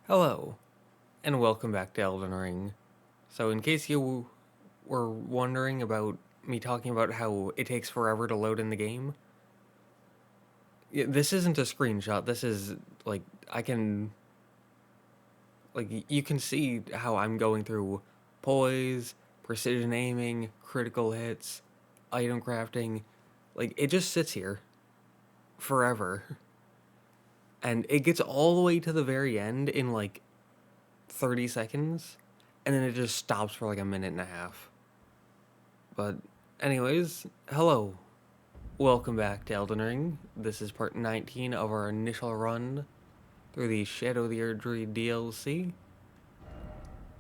Hello, and welcome back to Elden Ring. So, in case you were wondering about me talking about how it takes forever to load in the game, this isn't a screenshot. This is like I can you can see how I'm going through poise, precision aiming, critical hits, item crafting. Like it just sits here forever. And it gets all the way to the very end in like 30 seconds, and then it just stops for like a minute and a half. But, anyways, hello. Welcome back to Elden Ring. This is part 19 of our initial run through the Shadow of the Erdtree DLC.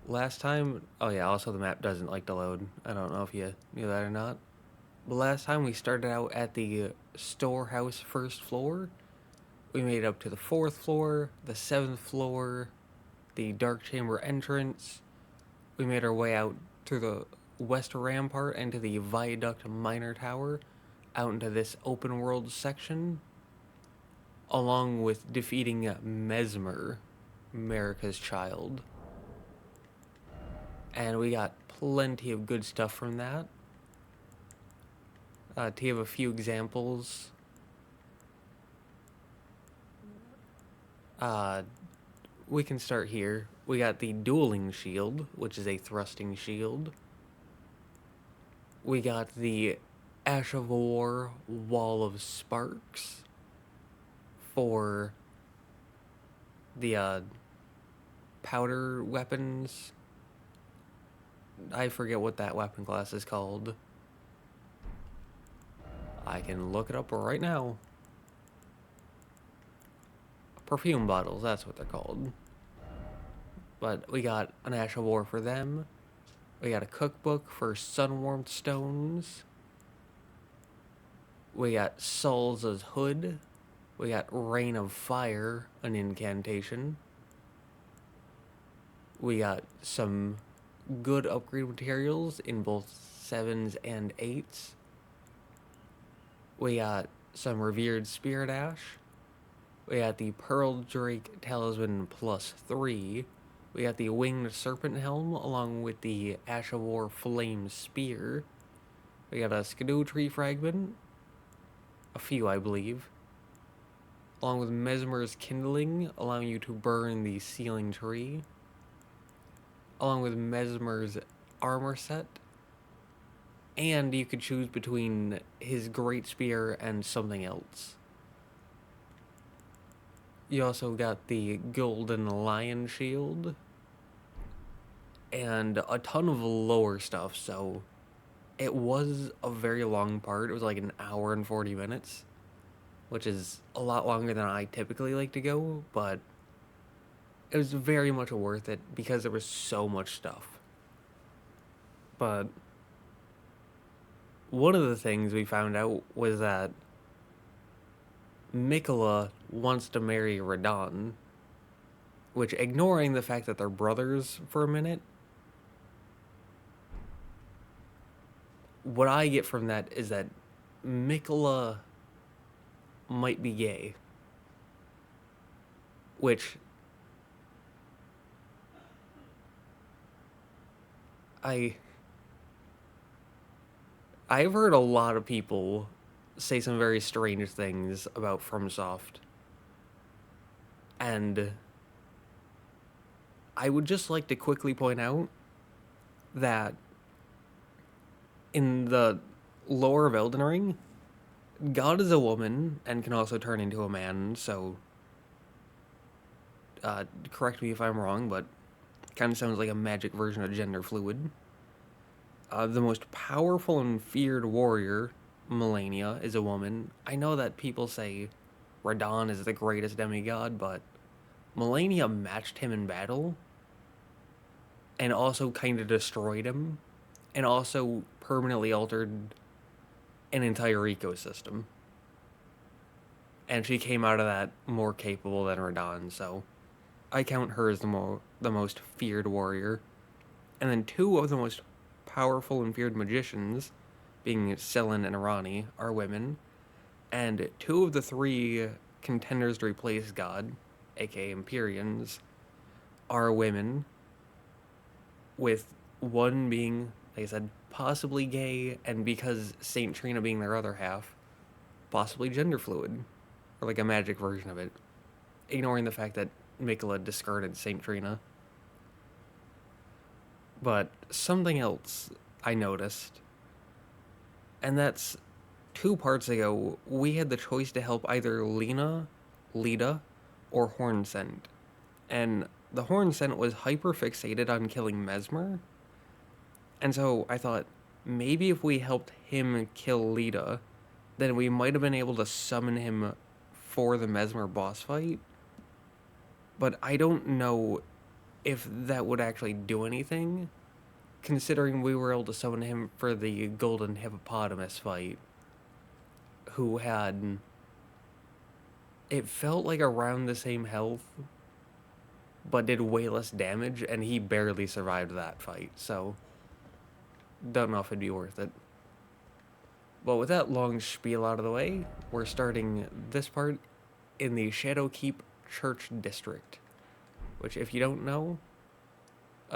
Last time, oh yeah, also the map doesn't like to load. I don't know if you knew that or not. But last time we started out at the Storehouse first floor. We made it up to the 4th floor, the 7th floor, the Dark Chamber entrance. We made our way out through the West Rampart and to the Viaduct Minor Tower, out into this open world section, along with defeating Mesmer, America's Child. And we got plenty of good stuff from that. To give a few examples, we can start here. We got the Dueling Shield, which is a thrusting shield. We got the Ash of War Wall of Sparks for the powder weapons. I forget what that weapon class is called. I can look it up right now. Perfume bottles, that's what they're called. But we got an Ash of War for them. We got a cookbook for Sunwarmth Stones. We got Solza's Hood. We got Rain of Fire, an incantation. We got some good upgrade materials in both 7s and 8s. We got some Revered Spirit Ash. We got the Pearl Drake Talisman +3. We got the Winged Serpent Helm along with the Ash of War Flame Spear. We got a Skidoo Tree Fragment. A few, I believe. Along with Mesmer's Kindling, allowing you to burn the Sealing Tree. Along with Mesmer's Armor Set. And you could choose between his Great Spear and something else. You also got the Golden Lion Shield. And a ton of lower stuff, so it was a very long part. It was like an hour and 40 minutes, which is a lot longer than I typically like to go, but it was very much worth it because there was so much stuff. But one of the things we found out was that Mikola wants to marry Radahn, which, ignoring the fact that they're brothers for a minute, what I get from that is that Mikola might be gay. Which I've heard a lot of people say some very strange things about FromSoft. And I would just like to quickly point out that in the lore of Elden Ring, God is a woman and can also turn into a man, so correct me if I'm wrong, but kind of sounds like a magic version of gender fluid. The most powerful and feared warrior, Melania, is a woman. I know that people say Radahn is the greatest demigod, but Melania matched him in battle and also kind of destroyed him and also permanently altered an entire ecosystem. And she came out of that more capable than Radahn, so I count her as the most feared warrior. And then two of the most powerful and feared magicians, being Selen and Arani, are women. And two of the three contenders to replace God, aka Empyreans, are women, with one being, like I said, possibly gay, and because Saint Trina being their other half, possibly gender fluid, or like a magic version of it, ignoring the fact that Mikola discarded Saint Trina. But something else I noticed, and that's 2 parts ago, we had the choice to help either Lena, Lita, or Hornsent. And the Hornsent was hyper fixated on killing Mesmer. And so I thought, maybe if we helped him kill Lita, then we might have been able to summon him for the Mesmer boss fight. But I don't know if that would actually do anything, considering we were able to summon him for the Golden Hippopotamus fight, who had, it felt like around the same health, but did way less damage, and he barely survived that fight, so don't know if it'd be worth it. But with that long spiel out of the way, we're starting this part in the Shadowkeep Church District, which, if you don't know,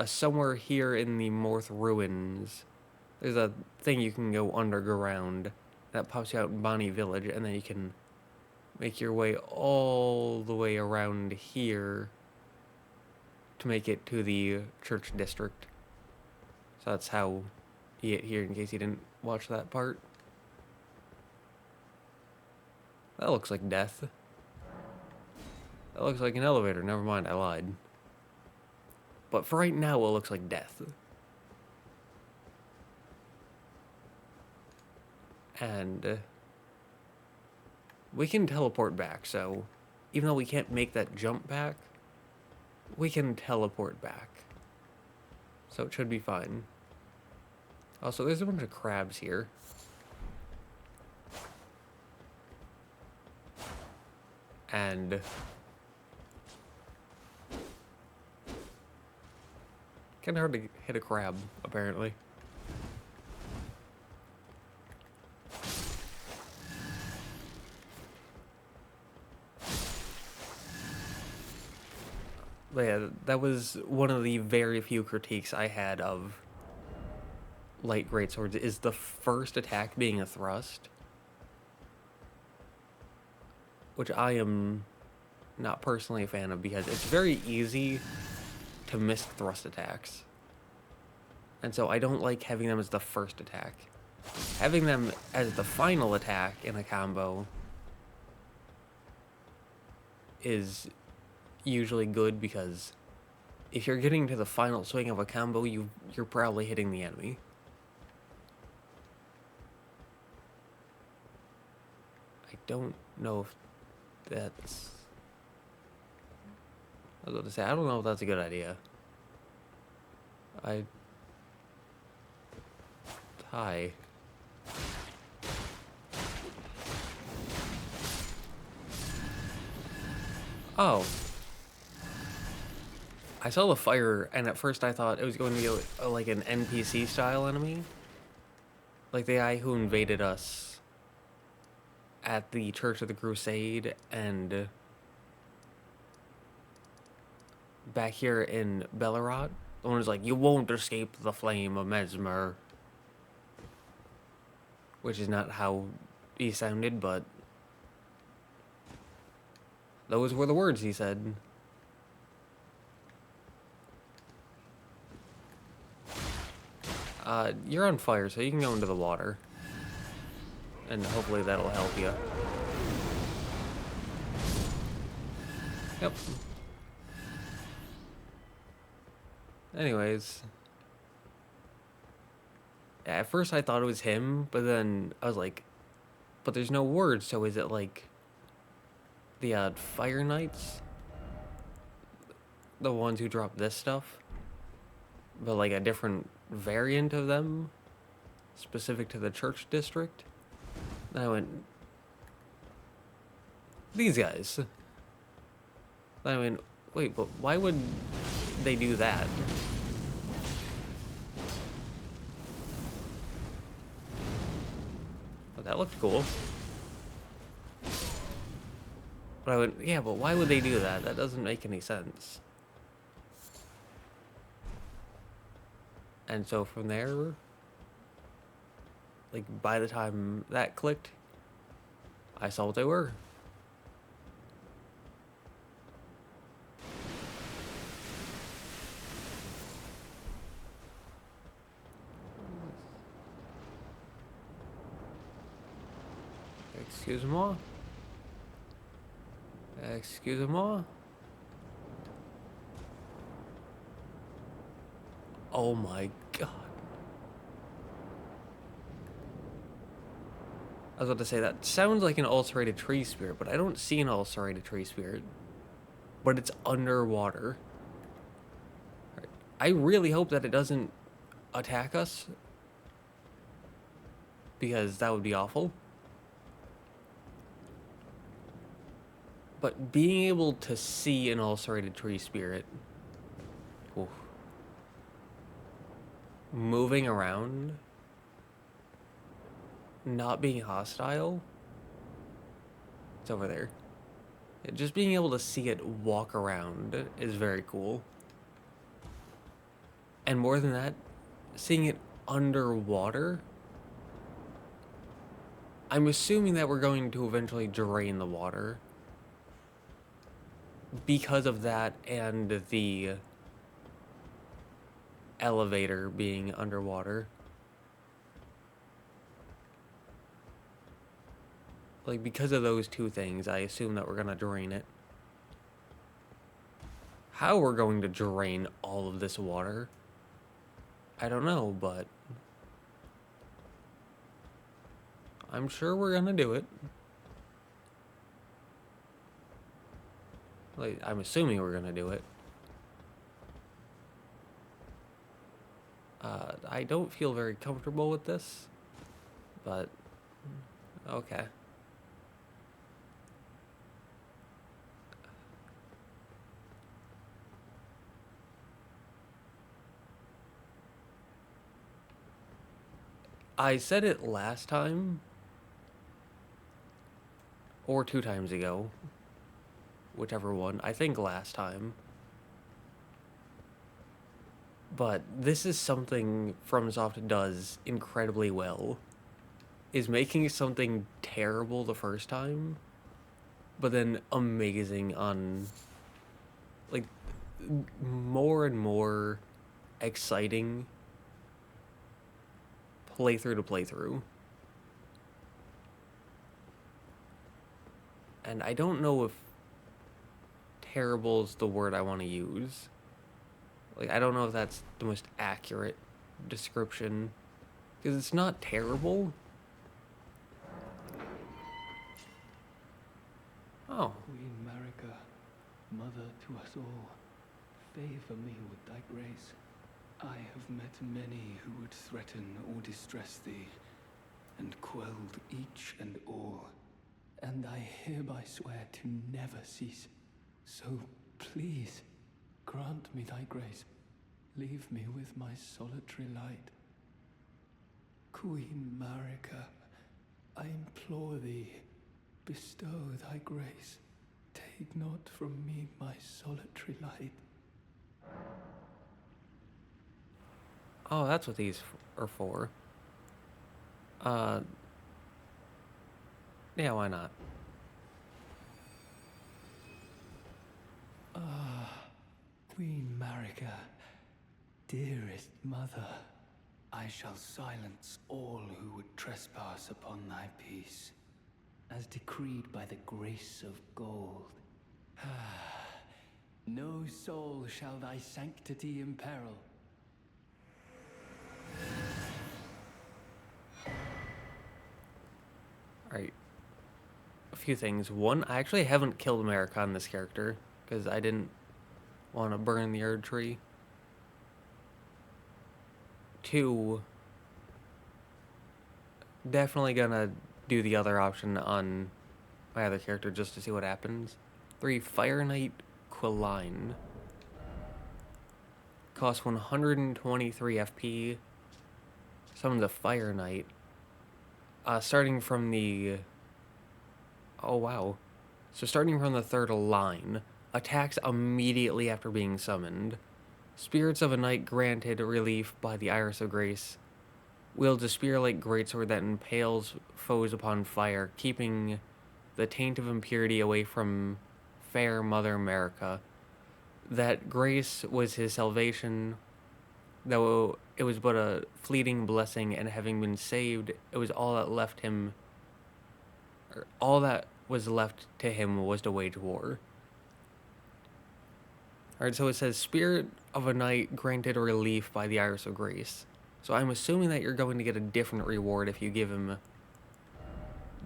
somewhere here in the Morth Ruins, there's a thing you can go underground that pops you out in Bonnie Village, and then you can make your way all the way around here to make it to the Church District. So that's how you get here, in case you didn't watch that part. That looks like death. That looks like an elevator. Never mind, I lied. But for right now, it looks like death. And we can teleport back, so even though we can't make that jump back, we can teleport back. So it should be fine. Also, there's a bunch of crabs here. And kind of hard to hit a crab, apparently. But yeah, that was one of the very few critiques I had of light greatswords, is the first attack being a thrust, which I am not personally a fan of, because it's very easy to miss thrust attacks, and so I don't like having them as the first attack. Having them as the final attack in a combo is usually good, because if you're getting to the final swing of a combo, you're probably hitting the enemy. I don't know if that's... I was about to say, I don't know if that's a good idea. Hi. Oh. I saw the fire, and at first I thought it was going to be like an NPC style enemy. Like the guy who invaded us at the Church of the Crusade, and back here in Bellerot. The one who's like, you won't escape the flame of Mesmer. Which is not how he sounded, but those were the words he said. You're on fire, so you can go into the water. And hopefully that'll help you. Yep. Anyways. At first I thought it was him, but then I was like, but there's no words, so is it like the Fire Knights? The ones who drop this stuff? But like a different variant of them? Specific to the church district? Then I went, these guys. Then I went, wait, but why would they do that? But that looked cool. But I went, yeah, but why would they do that? That doesn't make any sense. And so from there, like, by the time that clicked, I saw what they were. Excuse-moi. Excuse-moi. Oh my god. I was about to say, that sounds like an ulcerated tree spirit, but I don't see an ulcerated tree spirit. But it's underwater. Right. I really hope that it doesn't attack us, because that would be awful. But being able to see an ulcerated tree spirit, oof, moving around, not being hostile, it's over there. Just being able to see it walk around is very cool. And more than that, seeing it underwater, I'm assuming that we're going to eventually drain the water because of that, and the elevator being underwater. Like, because of those two things, I assume that we're gonna drain it. How we're going to drain all of this water, I don't know, but I'm sure we're gonna do it. Like, I'm assuming we're gonna do it. I don't feel very comfortable with this, but okay. I said it last time, or 2 times ago, whichever one, I think last time. But this is something FromSoft does incredibly well, is making something terrible the first time, but then amazing on, like, more and more exciting playthrough to playthrough. And I don't know if terrible is the word I want to use. Like, I don't know if that's the most accurate description, because it's not terrible. Oh. Queen Marika, mother to us all, favor me with thy grace. I have met many who would threaten or distress thee, and quelled each and all. And I hereby swear to never cease. So please, grant me thy grace. Leave me with my solitary light. Queen Marika, I implore thee, bestow thy grace. Take not from me my solitary light. Oh, that's what these are for. Yeah, why not? Queen Marika, dearest mother, I shall silence all who would trespass upon thy peace, as decreed by the grace of gold. No soul shall thy sanctity imperil. Alright. A few things. One, I actually haven't killed America on this character, because I didn't want to burn the Erdtree. 2, definitely gonna do the other option on my other character just to see what happens. 3, Fire Knight Queelign. Costs 123 FP. Summons a Fire Knight. Starting from the... Oh, wow. So starting from the 3rd line, attacks immediately after being summoned. Spirits of a night granted relief by the Iris of Grace wields a spear-like greatsword that impales foes upon fire, keeping the taint of impurity away from fair Mother America. That grace was his salvation, though it was but a fleeting blessing, and having been saved, it was all that left him, or all that was left to him was to wage war. Alright, so it says, Spirit of a Night granted relief by the Iris of Grace. So I'm assuming that you're going to get a different reward if you give him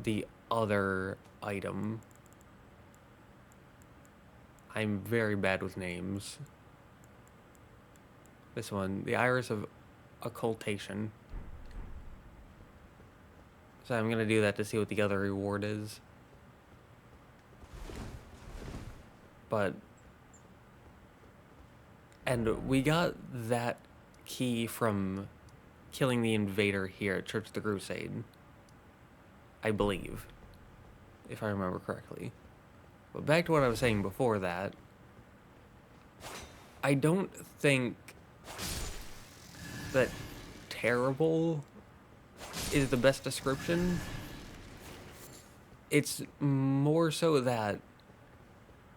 the other item. I'm very bad with names. This one, the Iris of Occultation. So I'm gonna do that to see what the other reward is. And we got that key from killing the invader here at Church of the Crusade. I believe. If I remember correctly. But back to what I was saying before that. I don't think that terrible is the best description. It's more so that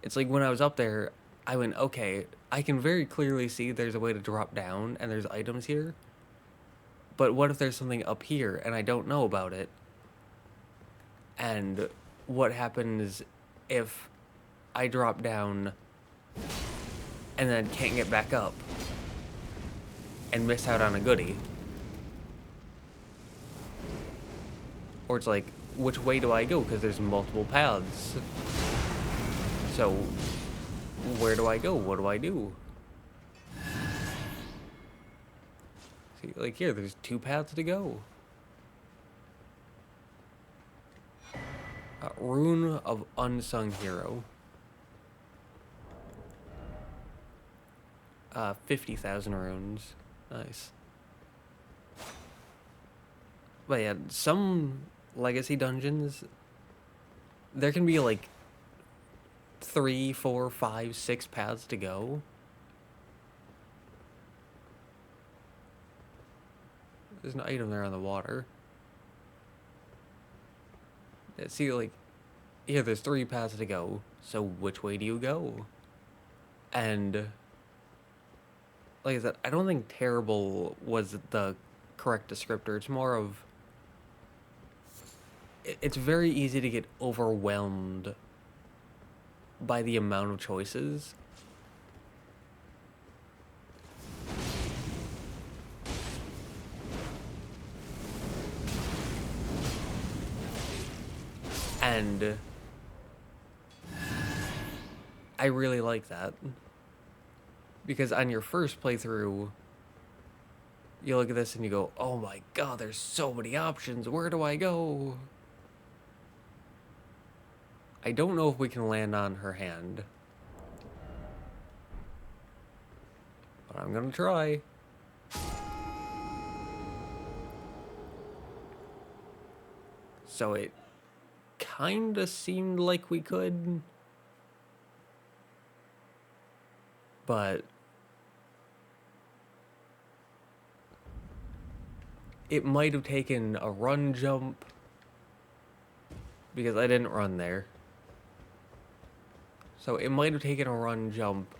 it's like when I was up there, I went, okay, I can very clearly see there's a way to drop down and there's items here. But what if there's something up here and I don't know about it? And what happens if I drop down and then can't get back up and miss out on a goodie? Or it's like, which way do I go? Because there's multiple paths. So, where do I go? What do I do? See, like here, there's 2 paths to go. Rune of Unsung Hero. 50,000 runes. Nice. But yeah, some legacy dungeons, there can be like 3, 4, 5, 6 paths to go. There's an item there on the water. See, like, here there's 3 paths to go, so which way do you go? And, like I said, I don't think terrible was the correct descriptor. It's more of, it's very easy to get overwhelmed by the amount of choices. And I really like that. Because on your first playthrough, you look at this and you go, oh my god, there's so many options, where do I go? I don't know if we can land on her hand. But I'm gonna try. So it kinda seemed like we could. But it might have taken a run jump. Because I didn't run there. So it might have taken a run jump.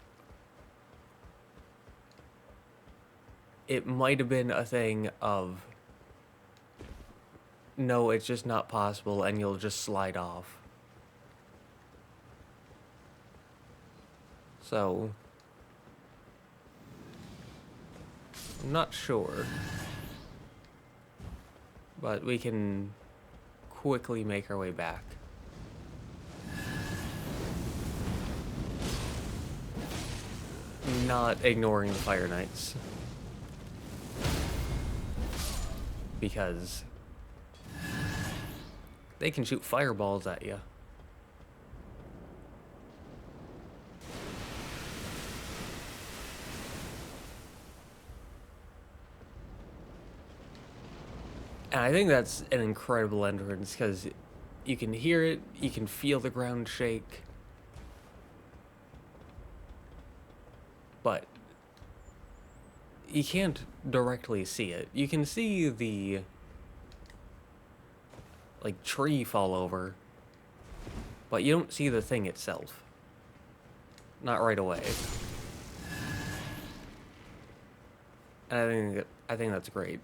It might have been a thing of, no, it's just not possible, and you'll just slide off. So, I'm not sure. But we can quickly make our way back. Not ignoring the Fire Knights. Because they can shoot fireballs at you. And I think that's an incredible entrance, because you can hear it, you can feel the ground shake. But you can't directly see it. You can see the, like, tree fall over, but you don't see the thing itself. Not right away. And I think that's great.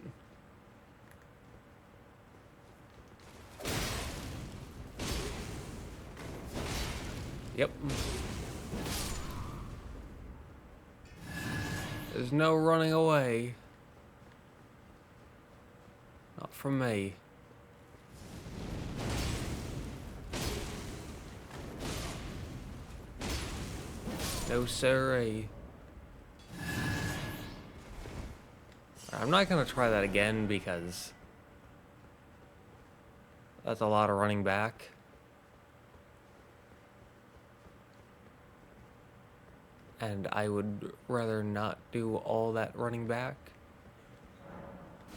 Yep. There's no running away. Not from me. No siree. I'm not gonna try that again because that's a lot of running back. And I would rather not do all that running back.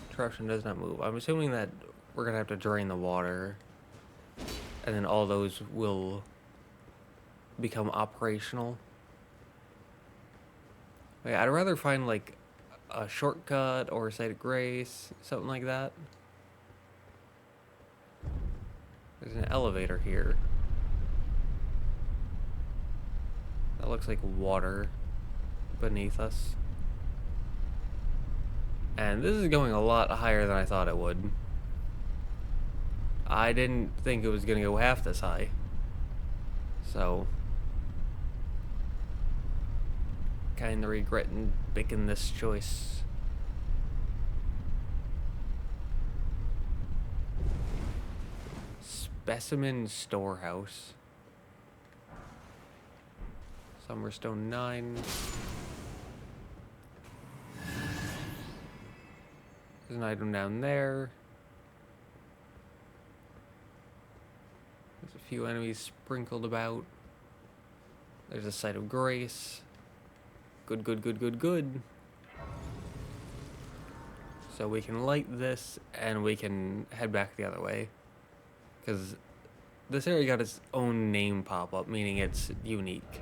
Interruption does not move. I'm assuming that we're gonna have to drain the water, and then all those will become operational. Like, I'd rather find like a shortcut or a site of grace, something like that. There's an elevator here. That looks like water beneath us. And this is going a lot higher than I thought it would. I didn't think it was gonna go half this high. So, kinda regretting making this choice. Specimen Storehouse. Summerstone 9. There's an item down there. There's a few enemies sprinkled about. There's a site of grace. Good, good, good, good, good. So we can light this and we can head back the other way. Because this area got its own name pop up, meaning it's unique.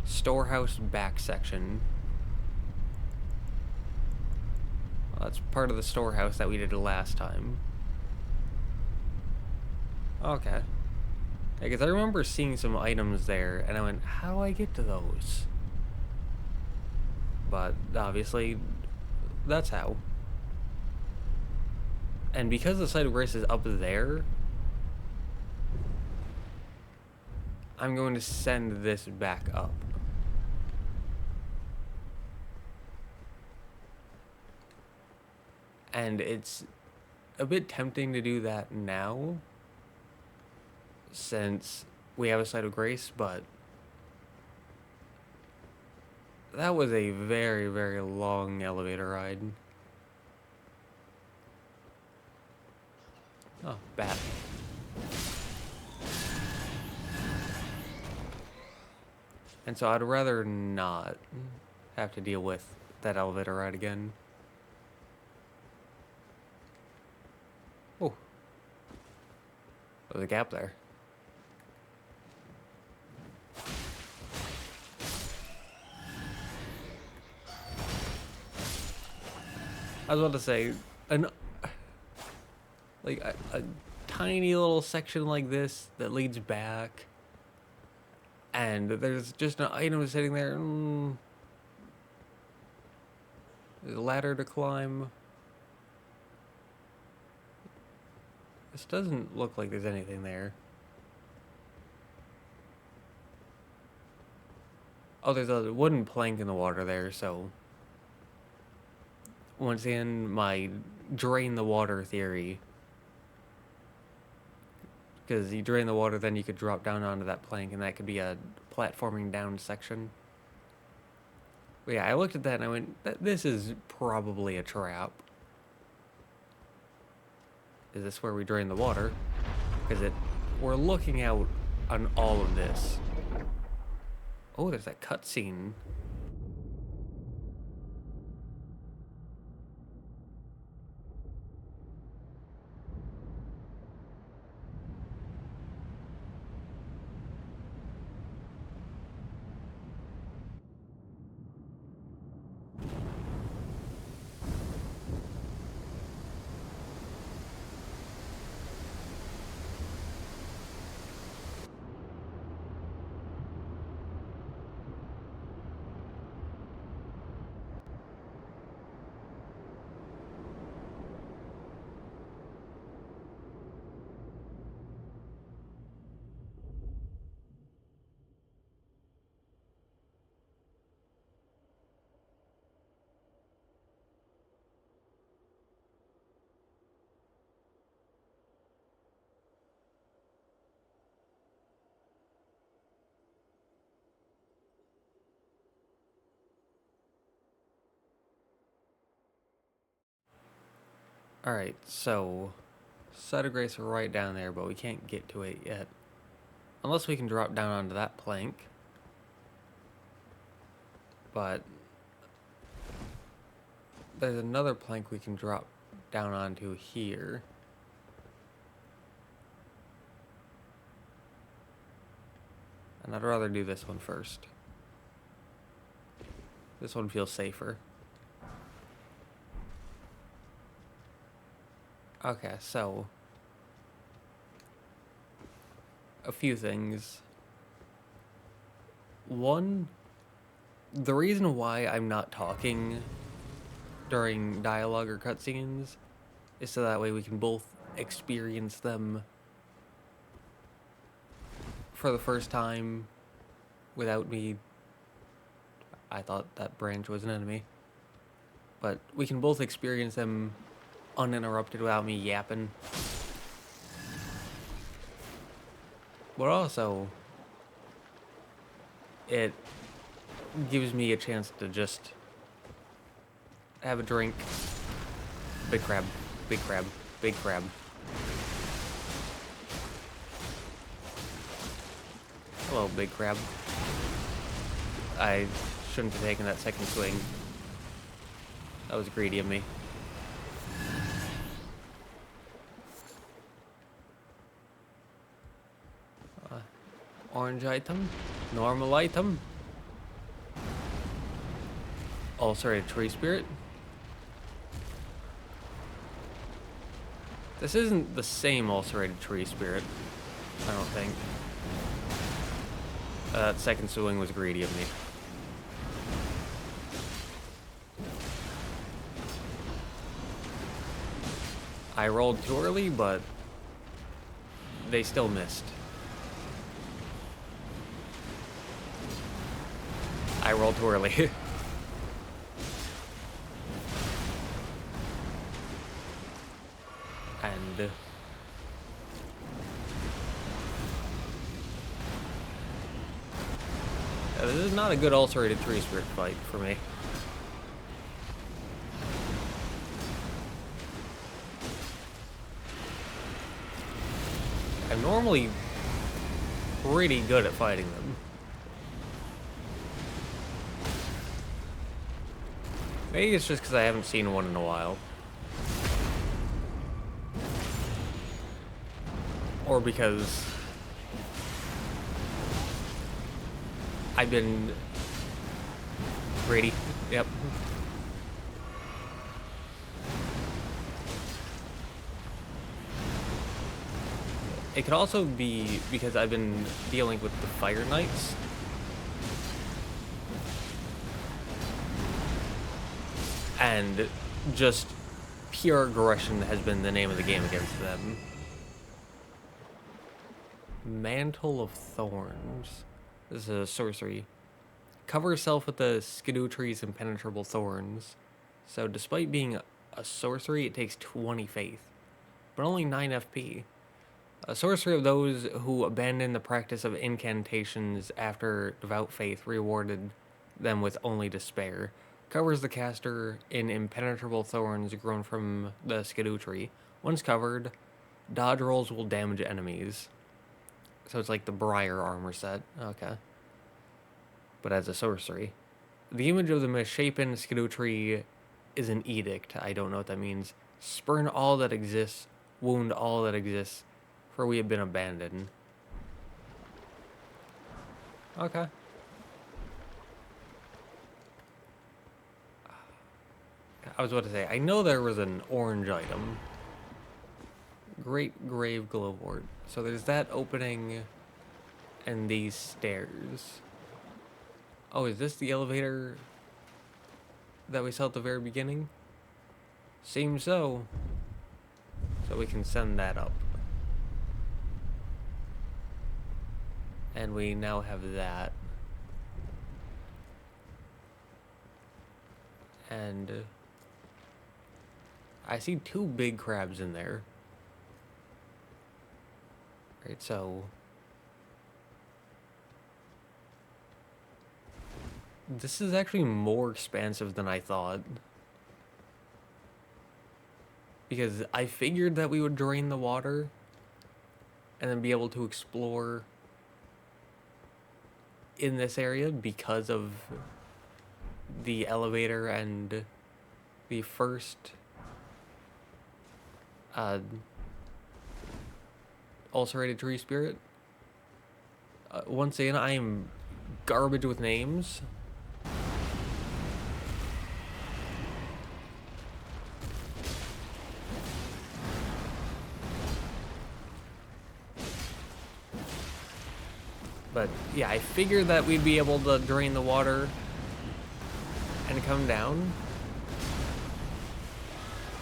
Storehouse back section. Well, that's part of the storehouse that we did last time. Okay. Because I remember seeing some items there, and I went, how do I get to those? But obviously, that's how. And because the site of grace is up there, I'm going to send this back up. And it's a bit tempting to do that now, since we have a site of grace, but that was a very, very long elevator ride. Oh, bat. And so I'd rather not have to deal with that elevator ride again. Oh. There's a gap there. I was about to say, a tiny little section like this that leads back, and there's just an item sitting there. There's a ladder to climb. This doesn't look like there's anything there. Oh, there's a wooden plank in the water there, so once again, my drain the water theory. Because you drain the water, then you could drop down onto that plank, and that could be a platforming down section. But yeah, I looked at that and I went, this is probably a trap. Is this where we drain the water? Because we're looking out on all of this. Oh, there's that cutscene. Alright, so site of grace right down there, but we can't get to it yet. Unless we can drop down onto that plank. But there's another plank we can drop down onto here. And I'd rather do this one first. This one feels safer. Okay, so a few things. One, the reason why I'm not talking during dialogue or cutscenes is so that way we can both experience them for the first time without me. I thought that branch was an enemy. But we can both experience them uninterrupted without me yapping. But also, it gives me a chance to just have a drink. Big crab, big crab, big crab. Hello, big crab. I shouldn't have taken that second swing. That was greedy of me. Orange item, normal item, ulcerated tree spirit. This isn't the same ulcerated tree spirit, I don't think. That second swing was greedy of me. I rolled too early, but they still missed. I rolled too early. And this is not a good ulcerated tree spirit fight for me. I'm normally pretty good at fighting them. Maybe it's just because I haven't seen one in a while. Or because I've been greedy. Yep. It could also be because I've been dealing with the Fire Knights. And just pure aggression has been the name of the game against them. Mantle of Thorns. This is a sorcery. Cover yourself with the Skidoo-tree's impenetrable thorns. So despite being a sorcery, it takes 20 faith, but only 9 FP. A sorcery of those who abandon the practice of incantations after devout faith rewarded them with only despair. Covers the caster in impenetrable thorns grown from the Skidoo tree. Once covered, dodge rolls will damage enemies. So it's like the Briar armor set. Okay. But as a sorcery. The image of the misshapen Skidoo tree is an edict. I don't know what that means. Spurn all that exists. Wound all that exists. For we have been abandoned. Okay. I was about to say, I know there was an orange item. Great Grave Glowwort. So there's that opening and these stairs. Oh, is this the elevator that we saw at the very beginning? Seems so. So we can send that up. And we now have that. And I see 2 big crabs in there. Right, so this is actually more expansive than I thought. Because I figured that we would drain the water and then be able to explore in this area because of the elevator and the first ulcerated tree spirit. Once again, I am garbage with names. But yeah, I figured that we'd be able to drain the water and come down.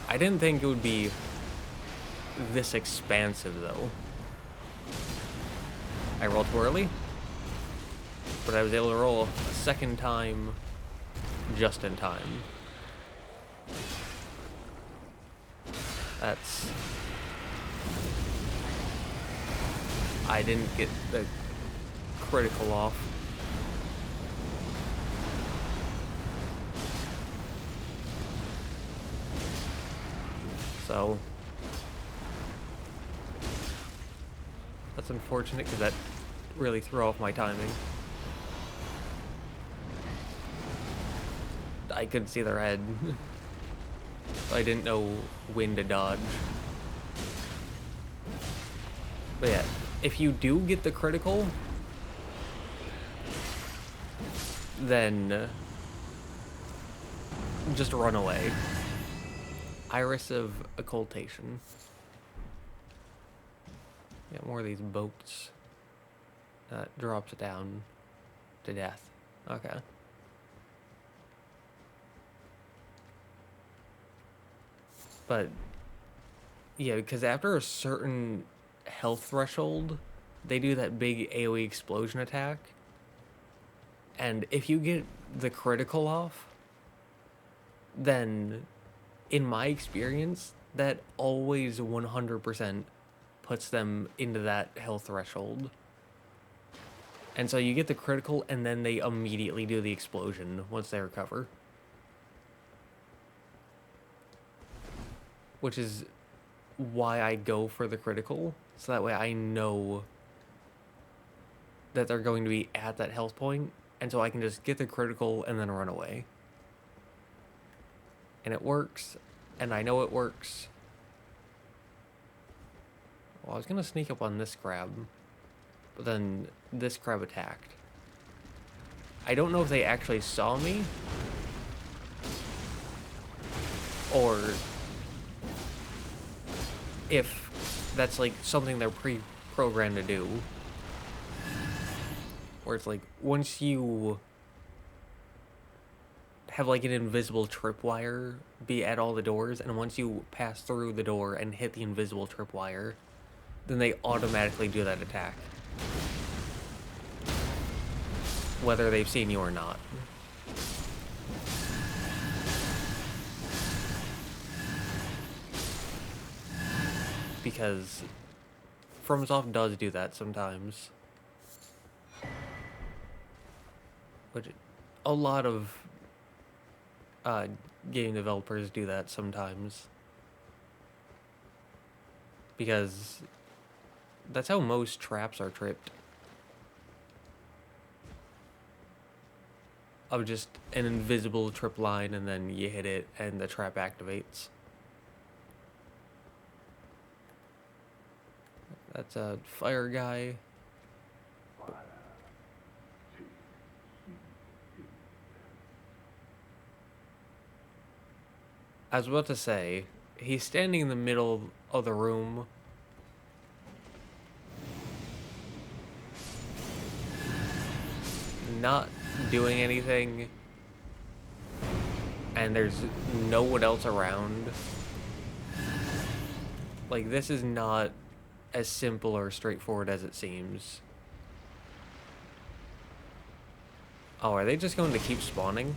I didn't think it would be this expansive though. I rolled too early, but I was able to roll a second time just in time. That's... I didn't get the critical off. So that's unfortunate because that really threw off my timing. I couldn't see their head. I didn't know when to dodge. But yeah, if you do get the critical, then just run away. Iris of Occultation. Got more of these boats. That drops down to death. Okay. But yeah, because after a certain health threshold, they do that big AoE explosion attack. And if you get the critical off, then in my experience, that always 100% puts them into that health threshold. And so you get the critical, and then they immediately do the explosion once they recover. Which is why I go for the critical, so that way I know that they're going to be at that health point, and so I can just get the critical and then run away. And it works, and I know it works. Well, I was gonna sneak up on this crab, but then this crab attacked. I don't know if they actually saw me, or if that's like something they're pre-programmed to do. Where it's like, once you have like an invisible tripwire be at all the doors, and once you pass through the door and hit the invisible tripwire, then they automatically do that attack. Whether they've seen you or not. Because FromSoft does do that sometimes. Which a lot of game developers do that sometimes. Because that's how most traps are tripped. Of just an invisible trip line, and then you hit it and the trap activates. That's a fire guy. I was about to say, he's standing in the middle of the room. Not doing anything. And there's no one else around. Like, this is not as simple or straightforward as it seems. Oh, are they just going to keep spawning?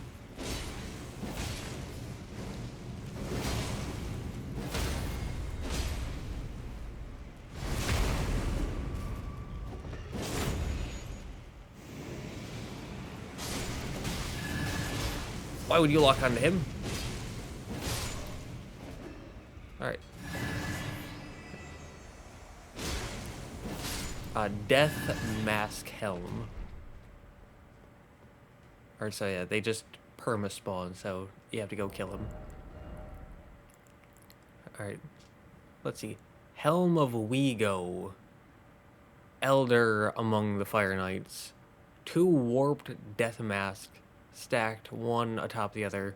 Why would you lock onto him? Alright. Death Mask Helm. Or so yeah, they just perma-spawn, so you have to go kill him. Alright. Let's see. Helm of Wego. Elder among the Fire Knights. 2 warped death mask stacked one atop the other.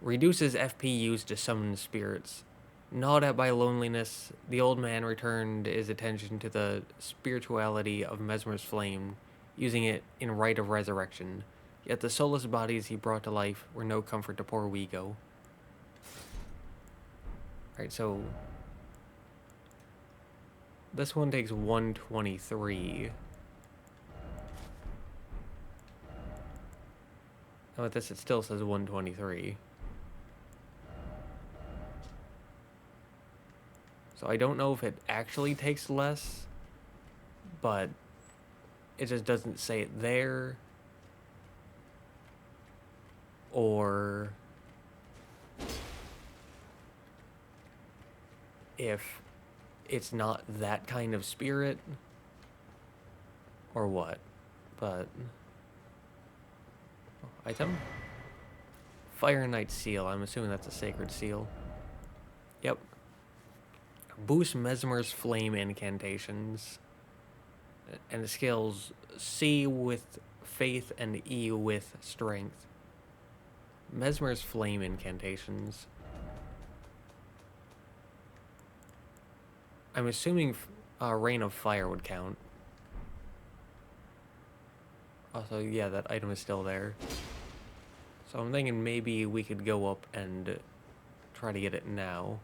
Reduces FP used to summon spirits. Gnawed at by loneliness, the old man returned his attention to the spirituality of Mesmer's flame, using it in rite of resurrection. Yet the soulless bodies he brought to life were no comfort to poor Wego. Alright, so this one takes 123. And with this, it still says 123. So I don't know if it actually takes less, but it just doesn't say it there. Or if it's not that kind of spirit, or what. But item? Fire Knight Seal. I'm assuming that's a sacred seal. Yep. Boost Mesmer's flame incantations. And the skills C with faith and E with strength. Mesmer's flame incantations. I'm assuming Rain of Fire would count. Also, yeah, that item is still there. So I'm thinking maybe we could go up and try to get it now.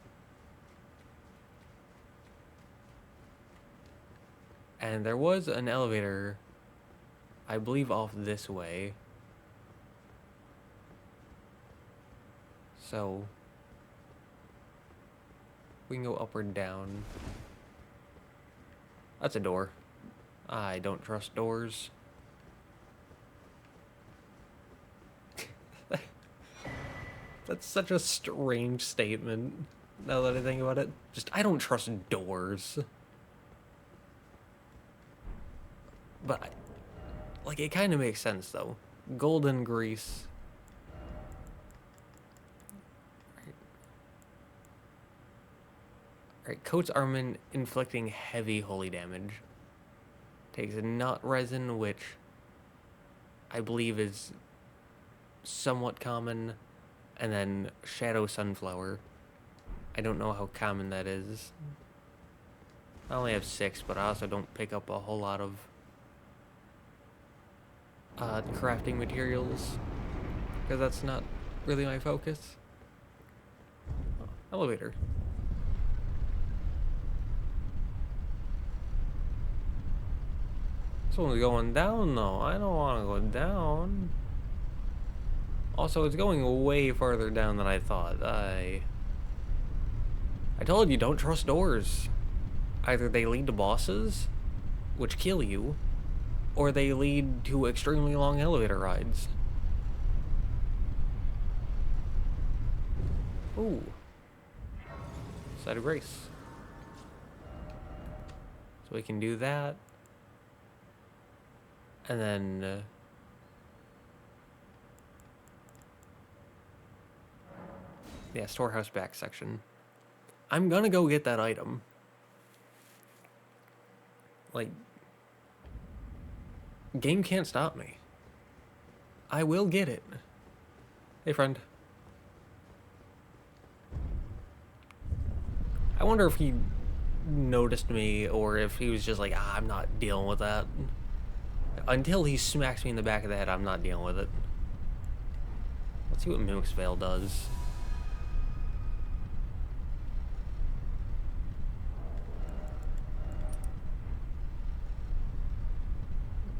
And there was an elevator, I believe, off this way. So we can go up or down. That's a door. I don't trust doors. That's such a strange statement, now that I think about it. Just, I don't trust doors. But, like, it kind of makes sense, though. Golden grease. Alright, coats armament inflicting heavy holy damage. Takes a nut resin, which I believe is somewhat common. And then shadow sunflower. I don't know how common that is. I only have 6, but I also don't pick up a whole lot of crafting materials, because that's not really my focus. Oh, elevator. This one's going down, though. I don't want to go down. Also, it's going way farther down than I thought. I told you, don't trust doors. Either they lead to bosses, which kill you, or they lead to extremely long elevator rides. Ooh. Site of Grace. So we can do that. And then... yeah, storehouse back section. I'm gonna go get that item. Like, game can't stop me. I will get it. Hey, friend. I wonder if he noticed me, or if he was just like, I'm not dealing with that. Until he smacks me in the back of the head, I'm not dealing with it. Let's see what Mimic's Veil does.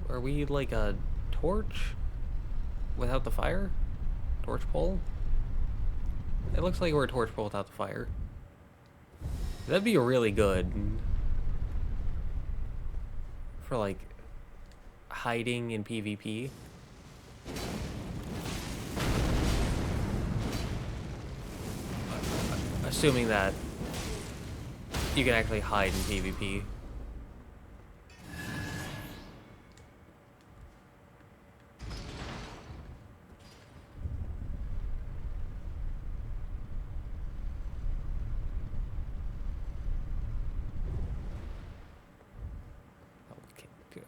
Are we like a torch without the fire? Torch pole? It looks like we're a torch pole without the fire. That'd be really good for like hiding in PvP. Assuming that you can actually hide in PvP.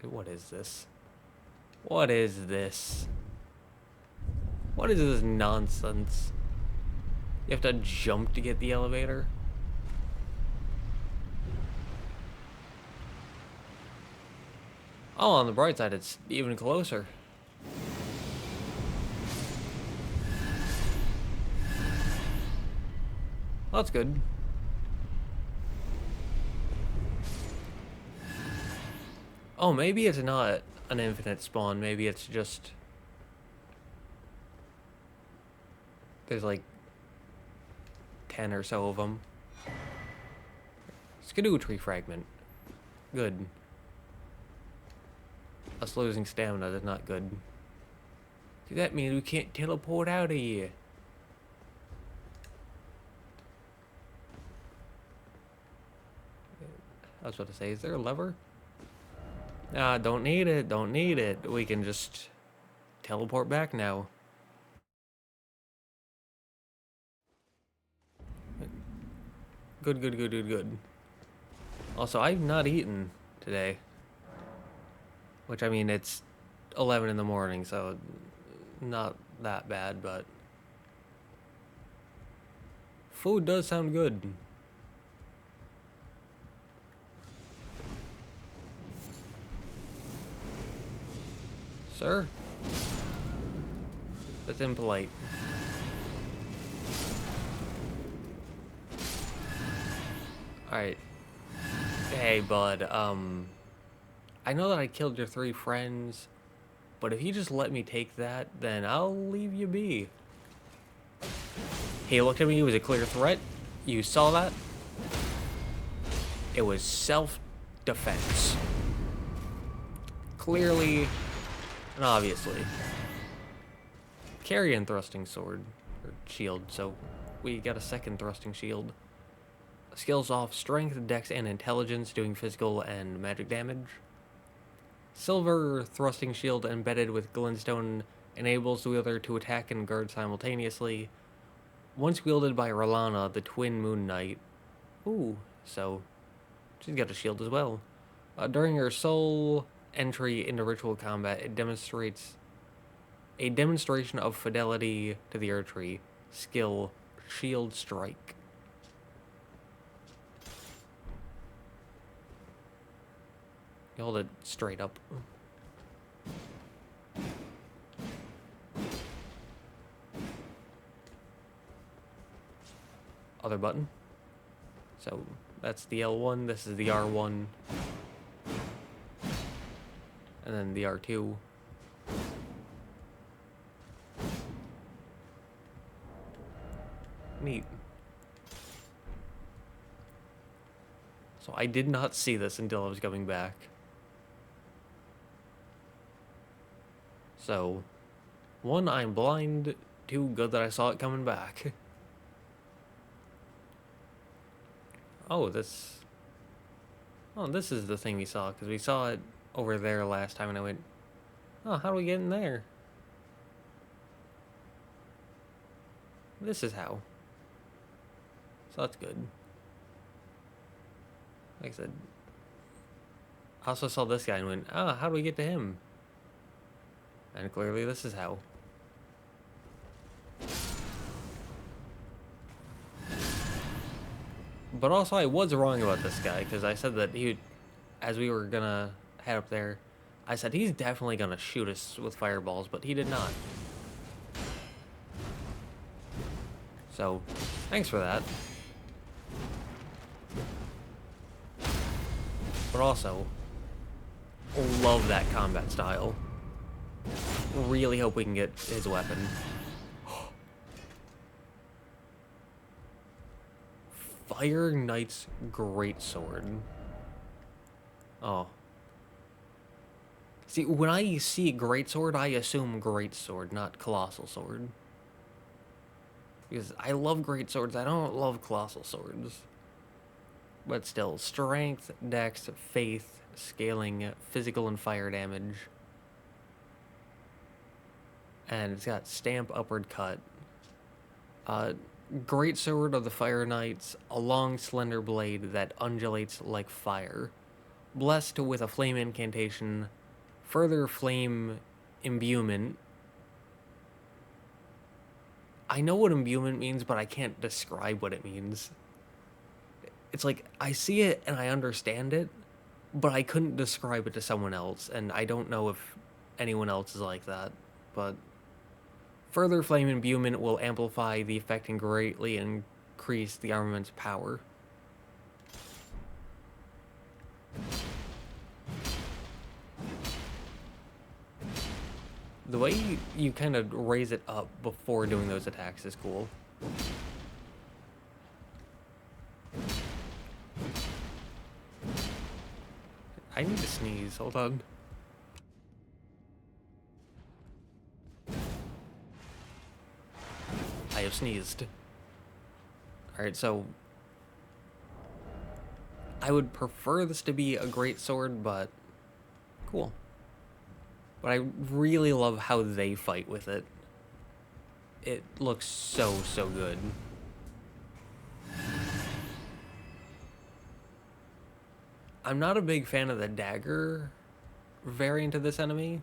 What is this? What is this? What is this nonsense? You have to jump to get the elevator? Oh, on the bright side, it's even closer. Well, that's good. Oh, maybe it's not an infinite spawn. Maybe it's just... There's like 10 or so of them. Skidoo tree fragment. Good. Us losing stamina is not good. That means we can't teleport out of here. I was about to say, is there a lever? Ah, don't need it, don't need it. We can just teleport back now. Good, good, good, good, good. Also, I've not eaten today. Which, I mean, it's 11 in the morning, so not that bad, but... Food does sound good. Sir? That's impolite. Alright. Hey, bud, I know that I killed your 3 friends, but if you just let me take that, then I'll leave you be. He looked at me, he was a clear threat. You saw that? It was self-defense. Clearly and obviously. Carry and thrusting sword, or shield, so we got a second thrusting shield. Skills off strength, dex, and intelligence, doing physical and magic damage. Silver thrusting shield embedded with glintstone enables the wielder to attack and guard simultaneously. Once wielded by Rolana, the twin moon knight. Ooh, so she's got a shield as well. During her sole entry into ritual combat, it demonstrates a demonstration of fidelity to the Erdtree. Skill, shield strike. You hold it straight up. Other button. So that's the L1, this is the R1. And then the R2. Neat. So I did not see this until I was coming back. So, 1, I'm blind. 2, good that I saw it coming back. Oh, this... Oh, this is the thing we saw, because we saw it over there last time, and I went, oh, how do we get in there? This is how. So that's good. Like I said, I also saw this guy and went, ah, how do we get to him? And clearly this is how. But also I was wrong about this guy, because I said that he would, as we were gonna head up there, I said he's definitely gonna shoot us with fireballs, but he did not. So, thanks for that. But also, love that combat style. Really hope we can get his weapon. Fire Knight's Greatsword. Oh. See, when I see Greatsword, I assume Greatsword, not Colossal Sword. Because I love Greatswords, I don't love Colossal Swords. But still, strength, dex, faith, scaling, physical and fire damage. And it's got stamp, upward cut. Greatsword of the Fire Knights, a long slender blade that undulates like fire. blessed with a flame incantation, further flame imbuement. I know what imbuement means, but I can't describe what it means. It's like, I see it and I understand it, but I couldn't describe it to someone else, and I don't know if anyone else is like that. But further flame imbuement will amplify the effect and greatly increase the armament's power. The way you kind of raise it up before doing those attacks is cool. I need to sneeze. Hold on. I have sneezed. Alright, so I would prefer this to be a great sword, but cool. But I really love how they fight with it. It looks so, so good. I'm not a big fan of the dagger variant of this enemy.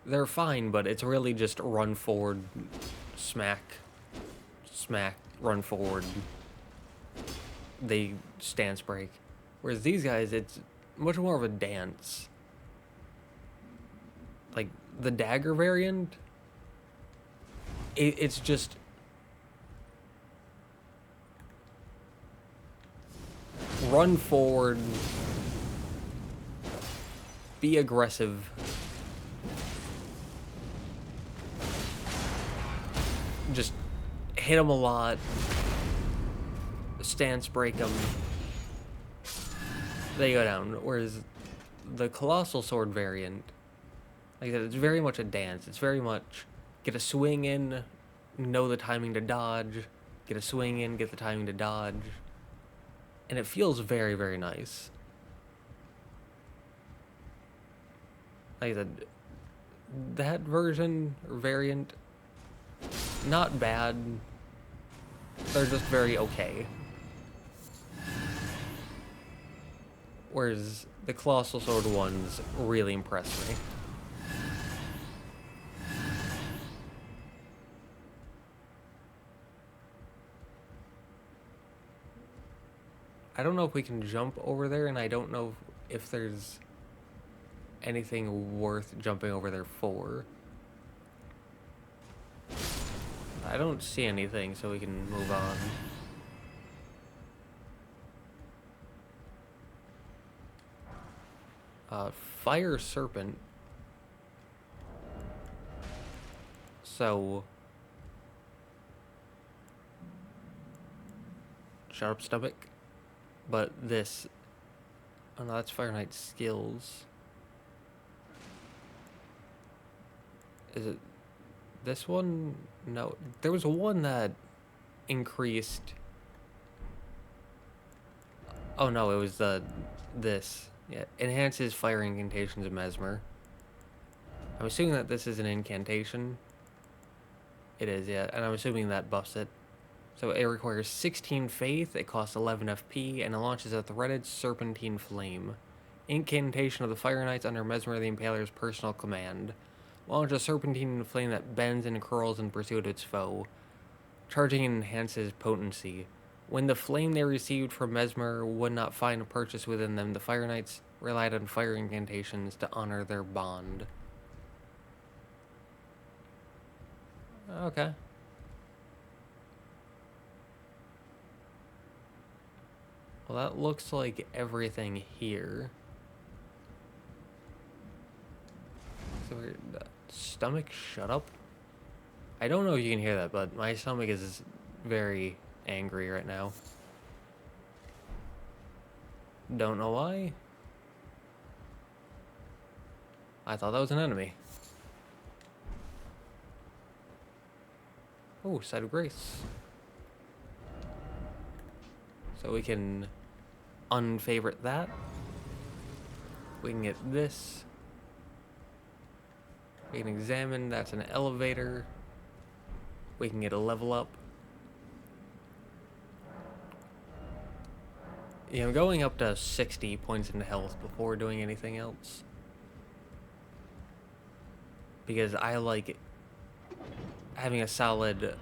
They're fine, but it's really just run forward, smack, smack, run forward. They stance break. Whereas these guys, it's much more of a dance. Like, the dagger variant, it's just... run forward, be aggressive, just hit them a lot, stance break them, they go down. Whereas the Colossal Sword variant, like I said, it's very much a dance. It's very much get a swing in, know the timing to dodge, get a swing in, get the timing to dodge. And it feels very, very nice. Like I said, that version or variant, not bad. They're just very okay. Whereas the Colossal Sword ones really impressed me. I don't know if we can jump over there, and I don't know if there's anything worth jumping over there for. I don't see anything, so we can move on. Fire Serpent. So... shut up, stomach. But this... oh no, that's Fire Knight's skills. Is it this one? No. There was one that increased... oh no, it was this. Yeah, enhances fire incantations of Mesmer. I'm assuming that this is an incantation. It is, yeah, and I'm assuming that buffs it. So it requires 16 faith, it costs 11 FP, and it launches a threaded serpentine flame. Incantation of the Fire Knights under Mesmer the Impaler's personal command. Launch a serpentine flame that bends and curls in pursuit of its foe. Charging enhances potency. When the flame they received from Mesmer would not find a purchase within them, the Fire Knights relied on fire incantations to honor their bond. Okay. Well, that looks like everything here. So stomach, shut up. I don't know if you can hear that, but my stomach is very angry right now. Don't know why. I thought that was an enemy. Oh, Site of Grace. So we can unfavorite that. We can get this. We can examine, that's an elevator. We can get a level up. Yeah, I'm going up to 60 points into health before doing anything else. Because I like having a solid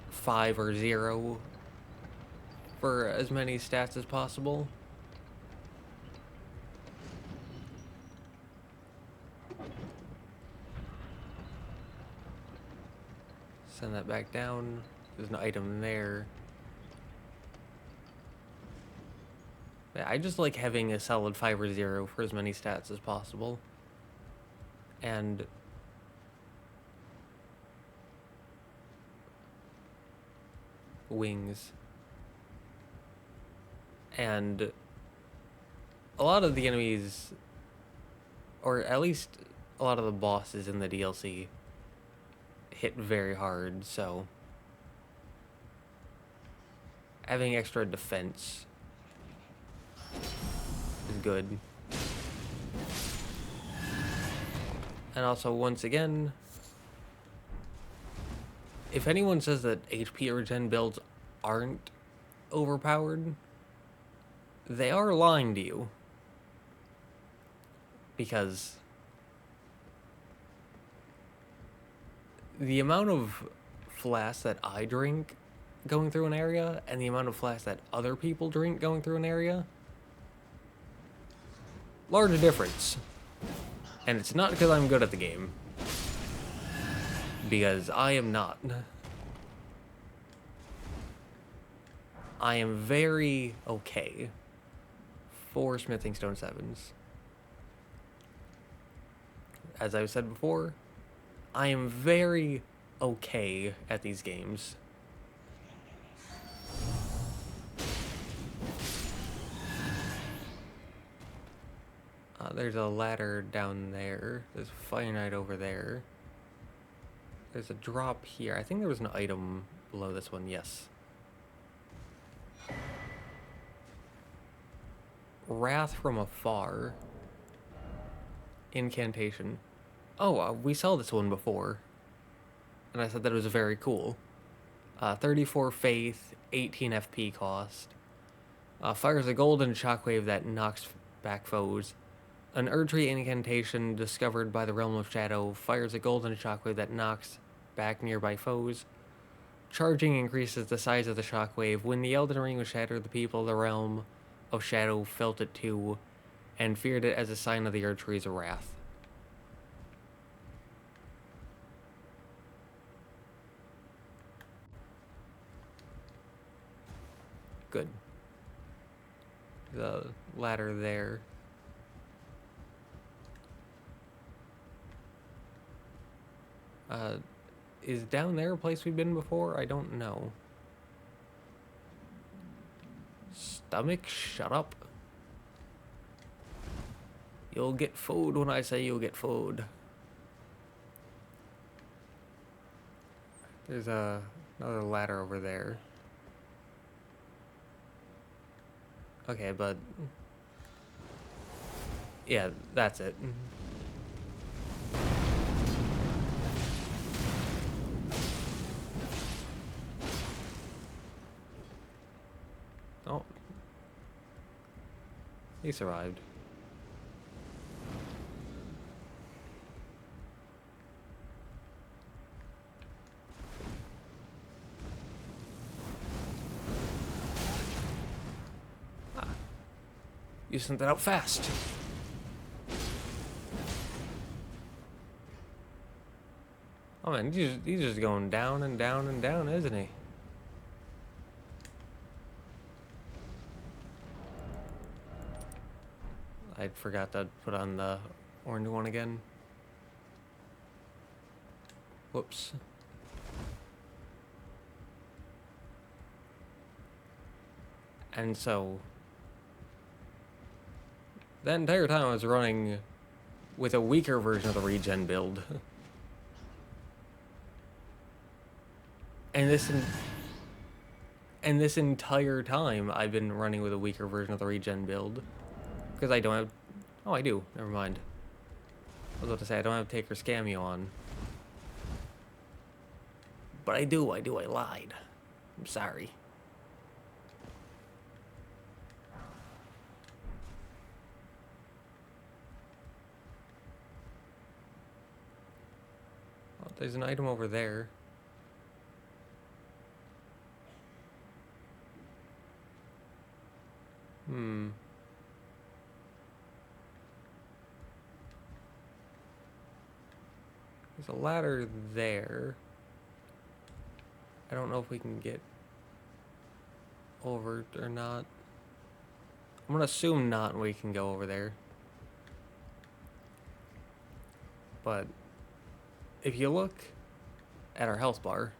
5 or 0 for as many stats as possible. Send that back down. There's an item there. Yeah, I just like having a solid 5 or 0 for as many stats as possible. And wings. And a lot of the enemies, or at least a lot of the bosses in the DLC, hit very hard, so having extra defense is good. And also, once again, if anyone says that HP regen builds aren't overpowered, they are lying to you. Because the amount of flasks that I drink going through an area and the amount of flasks that other people drink going through an area, large difference. And it's not because I'm good at the game, because I am not. I am very okay for smithing stone 7s. As I've said before, I am very okay at these games. There's a ladder down there. There's a Fire Knight over there. There's a drop here. I think there was an item below this one, yes. Wrath from Afar. Incantation. Oh, we saw this one before. And I said that it was very cool. 34 faith, 18 FP cost. Fires a golden shockwave that knocks back foes. An Erdtree incantation discovered by the Realm of Shadow fires a golden shockwave that knocks back nearby foes. Charging increases the size of the shockwave. When the Elden Ring was shattered, the people of the Realm of Shadow felt it too, and feared it as a sign of the Erdtree's wrath. Good. The ladder there. Is down there a place we've been before? I don't know. Stomach, shut up. You'll get food when I say you'll get food. There's another ladder over there. Okay, but yeah, that's it. Oh. He survived. Ah. You sent that out fast. Oh man, he's just going down and down and down, isn't he? I forgot to put on the orange one again. Whoops. And so, that entire time I was running with a weaker version of the regen build. And this entire time I've been running with a weaker version of the regen build. Because I don't have... Oh, I do. Never mind. I was about to say, I don't have Taker Scameo on. But I do. I lied. I'm sorry. There's an item over there. There's a ladder there. I don't know if we can get over or not. I'm gonna assume not, and we can go over there. But if you look at our health bar,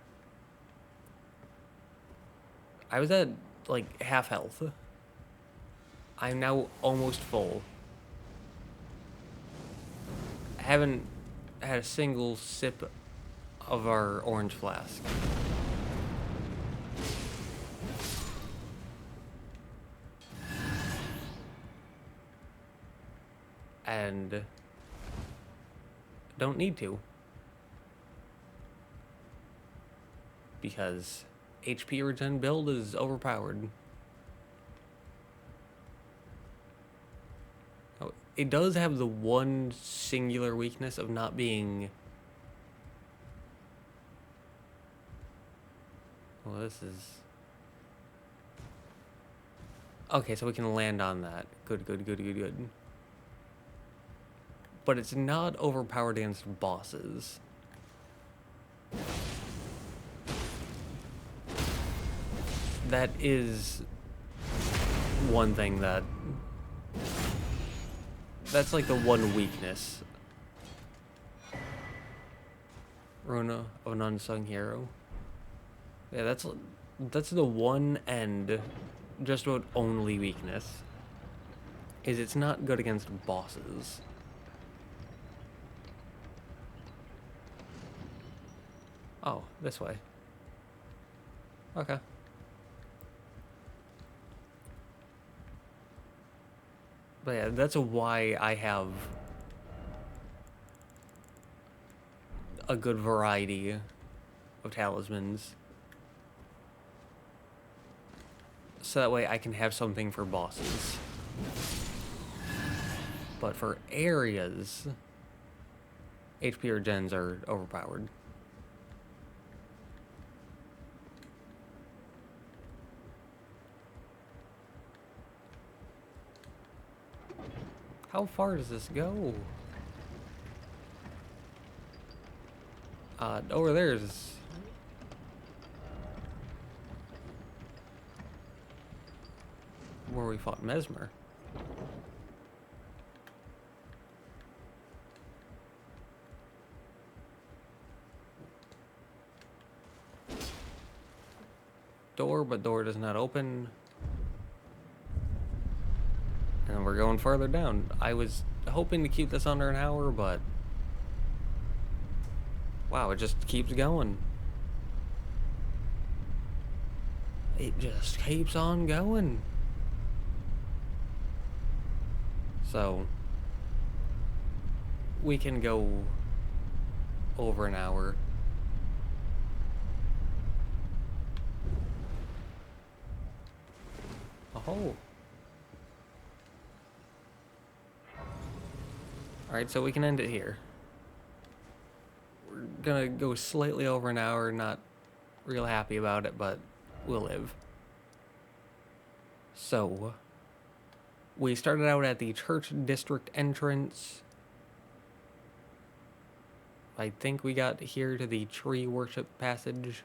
I was at like half health. I'm now almost full. I haven't had a single sip of our orange flask. And don't need to. Because HP regen build is overpowered. Oh, it does have the one singular weakness of not being... Well, this is... Okay, so we can land on that. Good. But it's not overpowered against bosses. That is one thing that... That's like the one weakness. Runa of an Unsung Hero. Yeah, that's the one and just about only weakness. Is it's not good against bosses. Oh, this way. Okay. But yeah, that's why I have a good variety of talismans. So that way I can have something for bosses. But for areas, HP or gens are overpowered. How far does this go? Over there's... where we fought Mesmer. Door, but door does not open. And we're going further down. I was hoping to keep this under an hour, but... Wow, it just keeps going. It just keeps on going. So... we can go over an hour. Oh. Alright, so we can end it here. We're gonna go slightly over an hour, not real happy about it, but we'll live. So, we started out at the church district entrance. I think we got here to the tree worship passage.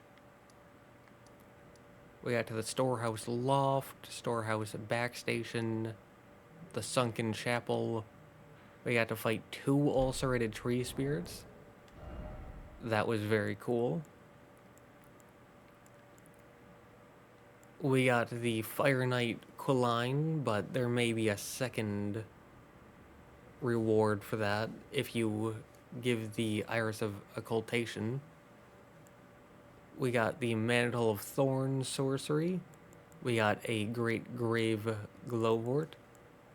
We got to the Storehouse Loft, Storehouse Backstation, the Sunken Chapel. We got to fight 2 ulcerated tree spirits. That was very cool. We got the Fire Knight Queelign, but there may be a second reward for that if you give the Iris of Occultation. We got the Mantle of Thorns sorcery. We got a Great Grave Glowwort.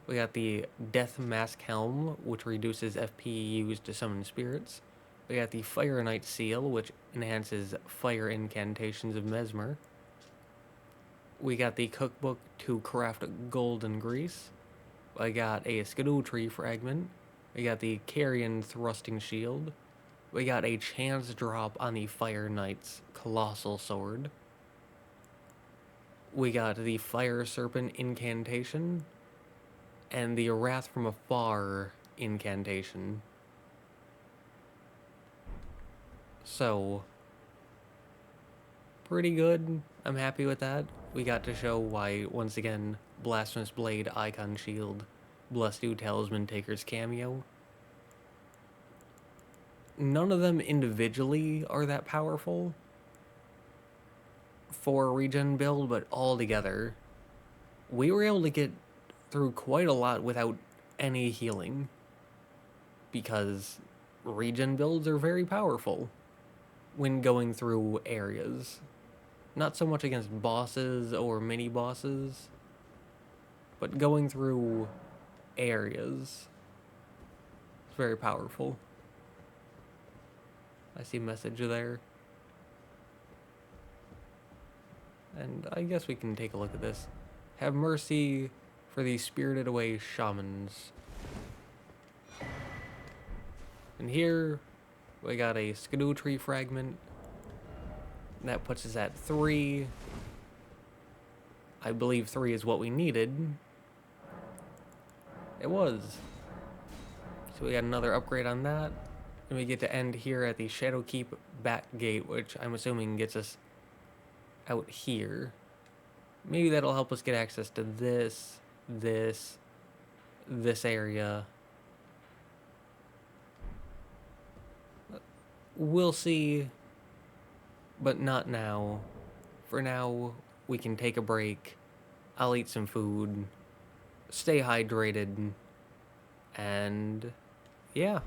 We got the Death Mask Helm, which reduces FP used to summon spirits. We got the Fire Knight Seal, which enhances fire incantations of Mesmer. We got the Cookbook to craft golden grease. I got a Erdtree fragment. We got the Carrion Thrusting Shield. we got a chance drop on the Fire Knight's Colossal Sword. We got the Fire Serpent incantation and the Wrath from Afar incantation. So, pretty good. I'm happy with that. We got to show why, once again, Blasphemous Blade, Icon Shield, Blessed You Talisman Taker's cameo. None of them individually are that powerful for a regen build, but all together, we were able to get through quite a lot without any healing, because regen builds are very powerful when going through areas. Not so much against bosses or mini bosses, but going through areas. It's very powerful. I see a message there. And I guess we can take a look at this. Have mercy for these spirited away shamans. And here we got a Skidoo tree fragment. That puts us at 3. I believe 3 is what we needed. It was. So we got another upgrade on that. And we get to end here at the Shadowkeep back gate, which I'm assuming gets us out here. Maybe that'll help us get access to this area. We'll see, but not now. For now, we can take a break. I'll eat some food, stay hydrated, and yeah.